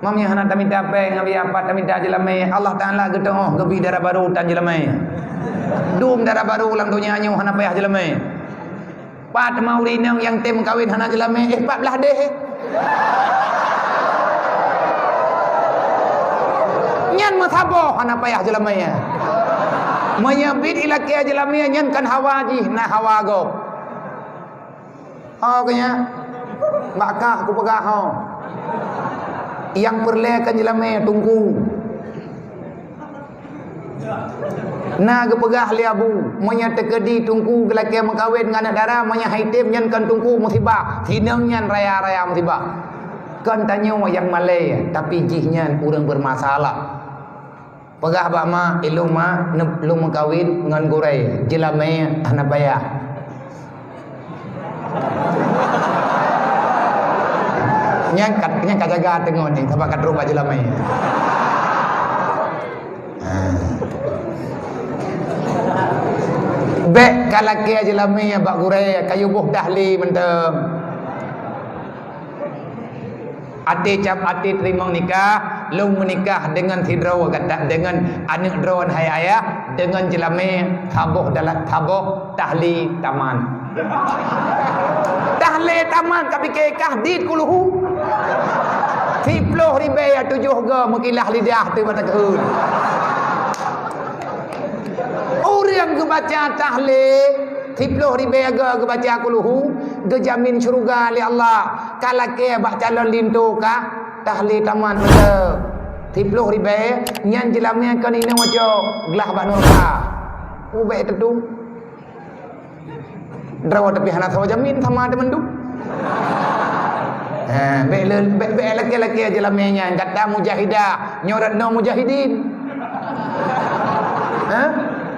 Mamnya hana tamita pe ngabi apa tamita jelame Allah Taala geto gebi darah baru tan jelame. Dum darah baru ulang dunia nyu hana payah jelame. Pat mauri nang yang tem kawin hana jelame 14 deh. Nyan mathabo hana payah jelame ya. Menyabit ilakia jelame nyan kan hawaji na hawago. Oh kanya bakah ku pegah ho. Yang perlekan jelame tunggu na gepegah liabu monya tekedi tunggu gelake mengkawin ngana dara monya haitim nyan kan tunggu musibah tinang nyan raya-raya musibah kan tanyo yang malay tapi jihnya urang bermasalah pegah bak ma ilung ma lu mengkawin ngan gurai jelame hana bayah nyang kajaga tengon yang tabakat rumah jelamai. Bek kalaki jelamai bak gurai kayu buh dahli mentem. Ati cap ati terima nikah, lu menikah dengan hidro kata dengan anak drone hai ayah dengan jelamai taboh dalam taboh tahli taman. Tahli taman tapi kekah dit kuluhu. 10 ribu 7 ga mekilah lidah tu mata keun. Orang ke baca tahlil 10 ribu ga ke baca kuluhu gejamin syurga li Allah. Kalau ke bak calon lintu ka tahlil taman mata 10 ribu nyan jelamnya kan ini maco gelah bak nurka. Ubek tetu. Drawa tapi hana tahu jamin sama teman tu. Be laki-laki aja lamanya kata mujahidah nyorat no mujahidin.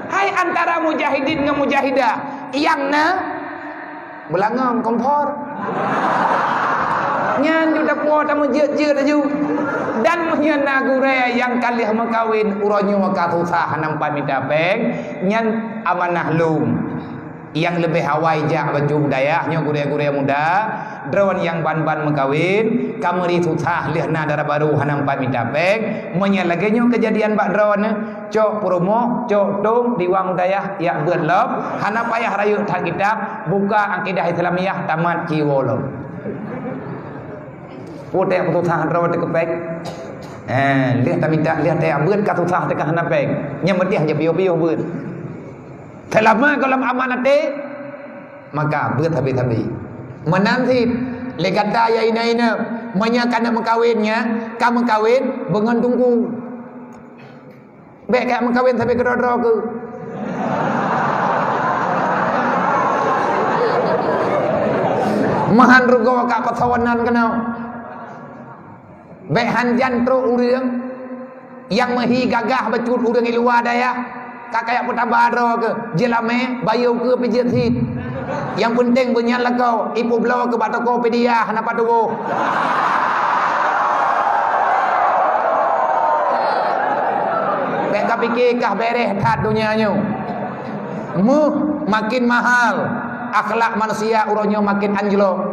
Hai antara mujahidin dengan mujahidah yang na belangam kompor nyan juda kuat tamu je aju dan nyan nagure yang kali makawin uronyo makatusa nampak minta peng nyan amanah lum yang lebih hawai jak baju budayanya gure-gure muda drawan yang ban-ban mengkawin kameri susah lihna darah baru hanam pat minta pek menyalagenyo kejadian bak drawan cok promo cok tung diwang budaya ya berlop hana payah rayu tak kitab buka akidah Islamiyah tamat kiwolo pute susah drawan tekepek lihat tak minta lihat tak beut ka susah tekah hana pek nyametiah je piyo-piyo beut selama kalau amanat maka berat habis-habis. Menanti legata ya ina menyakan nak mengkawinnya, kamu kawin bengan tunggu. Baik kak mengkawin sampai ke dodro ke. Mahan rugo kak pasawanan kenal. Baik hanjan tro urang yang mehi gagah becut urang di luar daya. Kakak pun tambah ada ke jelame bayu ke pijit hit yang penting bernyala kau ipu belau ke batoko pedia hana patuwo beka pikir kah bereh tat dunianya makin mahal akhlak manusia uronyo makin anjlok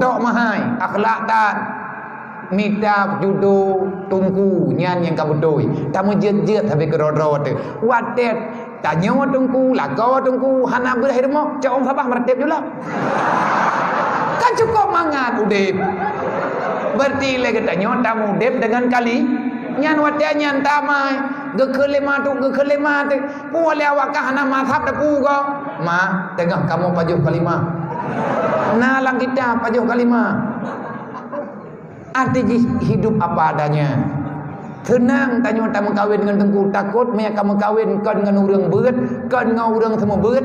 dok mahai akhlak tat minta judo tungku nyan yang kabudoi tamu jet tapi kerodro tu watet tanya tungku lago tungku hana berakhir mo cak om sabah meretip jula kan cukup mangat udip berarti lagi tanya tamu udip dengan kali nyan watet nyan tamai gekelema tu boleh awakah hana mazhab taku go ma tengah kamu pajuh kalimah nalang kita pajuh kalimah arti hidup apa adanya tenang tanya tak kawin dengan tengku takut mereka kawin kan dengan orang berat kan dengan orang semua berat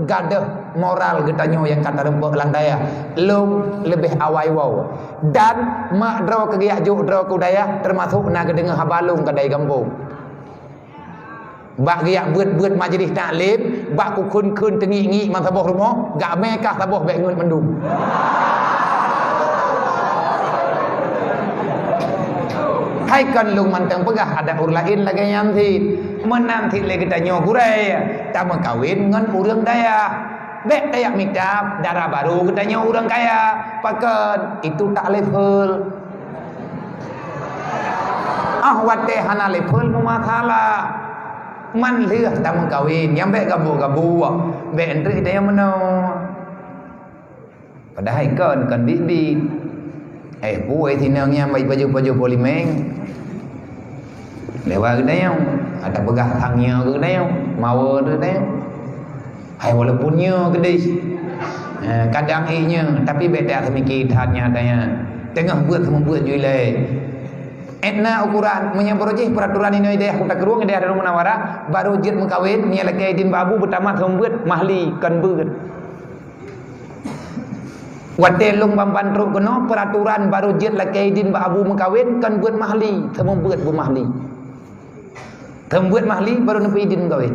gadah moral getanya yang kata rempuk landaya lu lebih awai wow dan mak draw kegiat juk draw kudaya termasuk nak dengan habalung kedai kampung bak giat beut majlis taklim bak kun tengi man saboh rumah gak mekah saboh bek ngut mendung hai kan lung manteng pegah ada urlain lagi yanti menanti lagi tanya gurai tak kawin dengan orang daya bek dayak mitap darah baru katanya orang kaya pakai itu tak level wate hana lepel masalah man leh tamu kawin yang baik gabu baik entri dia meno padahal kan bibit buat tinangnya mai baju polimeng lewat dia ada begah tangnya ke dia mau dia hai walaupunnya gede kadang inya tapi beda semikit hatnya adanya tengah membuat julai etna ukuran menyabrojih peraturan ini dia aku tak keruang dia ada Munawwarah baru jid mengkawin nya laki din babu pertama membuat mahli kan beut wate lung bamban truk kena peraturan baru jid laki din babu mengkawin kan buat mahli membuat bu mahli membuat mahli baru nepi din mengkawin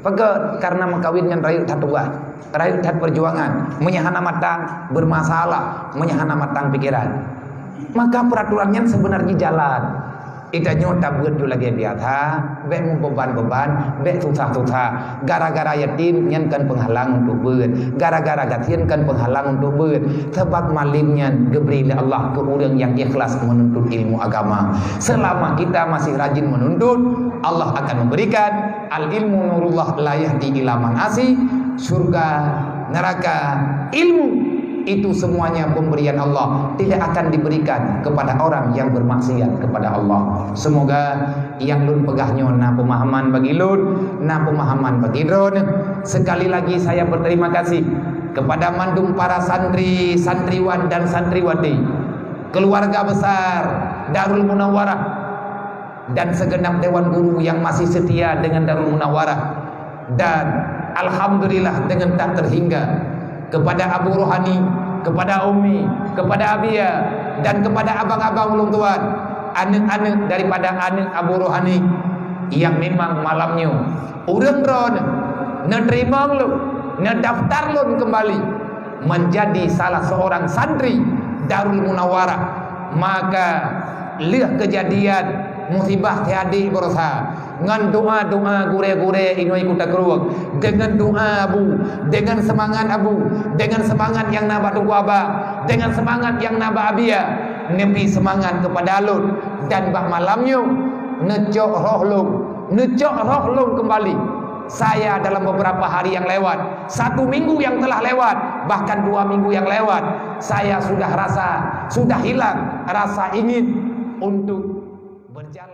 pakai karena mengkawin dengan rakyat tua rakyat perjuangan menyahana matang bermasalah menyahana matang pikiran maka peraturannya sebenarnya jalan itanya tak buat juga lagi biasa bek beban bek susah gara-gara yatim nyankan penghalang untuk buat gara-gara gatian kan penghalang untuk buat sebab malimnya diberi oleh Allah ke orang yang ikhlas menuntut ilmu agama selama kita masih rajin menuntut Allah akan memberikan al ilmu nurullah la yahdi ila man asi surga neraka ilmu itu semuanya pemberian Allah tidak akan diberikan kepada orang yang bermaksiat kepada Allah. Semoga yang lun pegahnya na pemahaman bagi lun, na pemahaman bagi drone. Sekali lagi saya berterima kasih kepada mandum para santri, santriwan dan santriwati, keluarga besar Darul Munawwarah dan segenap dewan guru yang masih setia dengan Darul Munawwarah dan alhamdulillah dengan tak terhingga kepada Abu Rohani, kepada Umi, kepada Abia dan kepada abang-abang ulung tuan, anak-anak daripada anak Abu Rohani yang memang malamnya urang ron nerima lu, ngedaftar lu kembali menjadi salah seorang santri Darul Munawwarah. Maka lihat kejadian musibah tiadi berusaha dengan doa gure-gure inoi kuta keruak dengan doa abu dengan semangat yang naba tunggu abah dengan semangat yang naba abia nepi semangat kepada alun dan bah malamnya necok roh lung kembali. Saya dalam beberapa hari yang lewat, 1 minggu yang telah lewat, bahkan 2 minggu yang lewat, saya sudah hilang rasa ingin untuk berjalan